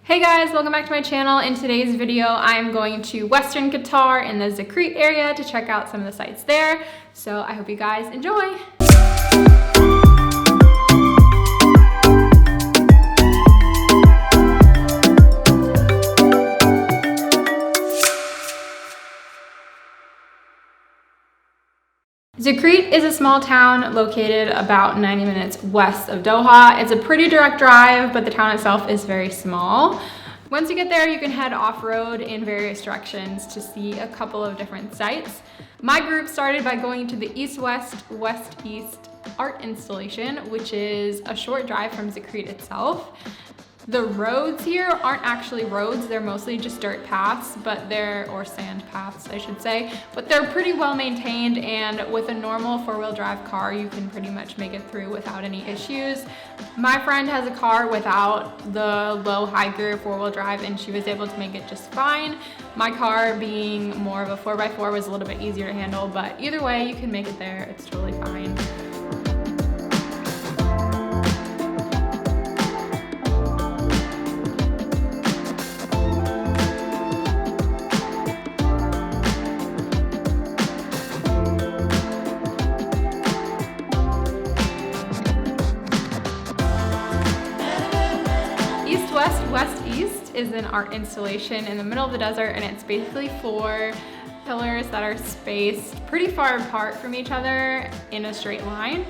Hey guys, welcome back to my channel. In today's video, I'm going to Western Qatar in the Zekreet area to check out some of the sites there. So I hope you guys enjoy. Zekreet is a small town located about 90 minutes west of Doha. It's a pretty direct drive, but the town itself is very small. Once you get there, you can head off-road in various directions to see a couple of different sites. My group started by going to the east-west, west-east art installation, which is a short drive from Zekreet itself. The roads here aren't actually roads, they're mostly just dirt paths, or sand paths, I should say, but they're pretty well maintained, and with a normal four-wheel drive car, you can pretty much make it through without any issues. My friend has a car without the low high gear four-wheel drive, and she was able to make it just fine. My car, being more of a 4x4, was a little bit easier to handle, but either way, you can make it there, it's totally fine. West-East is an art installation in the middle of the desert, and it's basically four pillars that are spaced pretty far apart from each other in a straight line.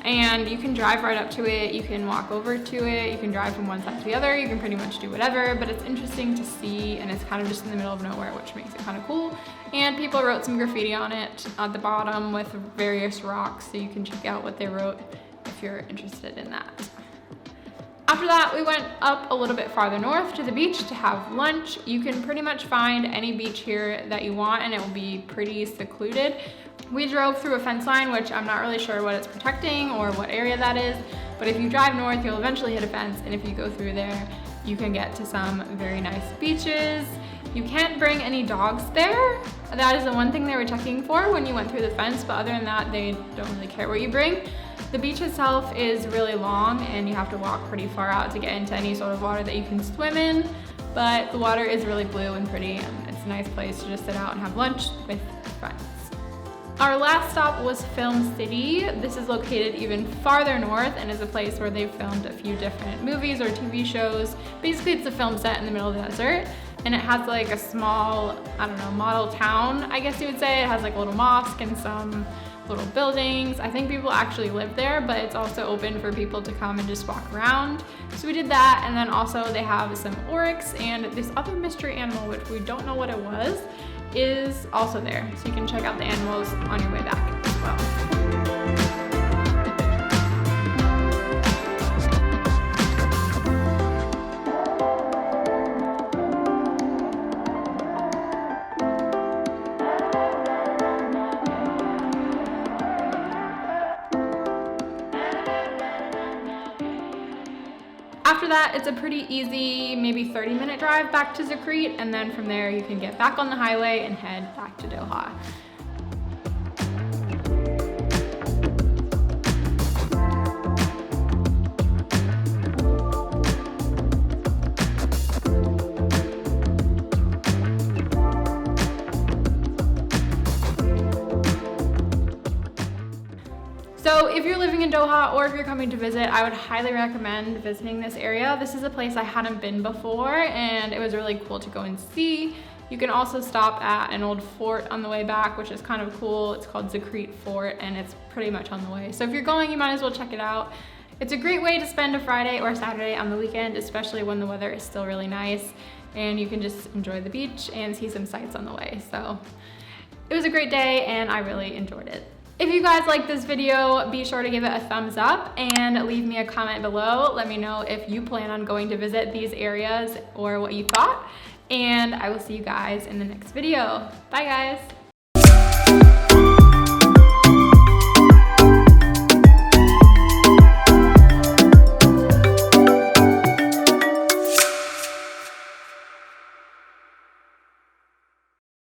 And you can drive right up to it, you can walk over to it, you can drive from one side to the other, you can pretty much do whatever, but it's interesting to see, and it's kind of just in the middle of nowhere, which makes it kind of cool. And people wrote some graffiti on it at the bottom with various rocks, so you can check out what they wrote if you're interested in that. After that, we went up a little bit farther north to the beach to have lunch. You can pretty much find any beach here that you want, and it will be pretty secluded. We drove through a fence line, which I'm not really sure what it's protecting or what area that is, but if you drive north, you'll eventually hit a fence, and if you go through there, you can get to some very nice beaches. You can't bring any dogs there. That is the one thing they were checking for when you went through the fence, but other than that, they don't really care what you bring. The beach itself is really long, and you have to walk pretty far out to get into any sort of water that you can swim in, but the water is really blue and pretty, and it's a nice place to just sit out and have lunch with friends. Our last stop was Film City. This is located even farther north and is a place where they've filmed a few different movies or TV shows. Basically, it's a film set in the middle of the desert, and it has like a small, model town, I guess you would say. It has like a little mosque and some little buildings. I think people actually live there, but it's also open for people to come and just walk around. So we did that, and then also they have some oryx, and this other mystery animal, which we don't know what it was, is also there. So you can check out the animals on your way back as well. After that, it's a pretty easy, maybe 30-minute drive back to Zekreet, and then from there you can get back on the highway and head back to Doha. So if you're living in Doha or if you're coming to visit, I would highly recommend visiting this area. This is a place I hadn't been before, and it was really cool to go and see. You can also stop at an old fort on the way back, which is kind of cool. It's called Zekreet Fort, and it's pretty much on the way. So if you're going, you might as well check it out. It's a great way to spend a Friday or Saturday on the weekend, especially when the weather is still really nice, and you can just enjoy the beach and see some sights on the way. So it was a great day, and I really enjoyed it. If you guys like this video, be sure to give it a thumbs up and leave me a comment below. Let me know if you plan on going to visit these areas or what you thought. And I will see you guys in the next video. Bye guys.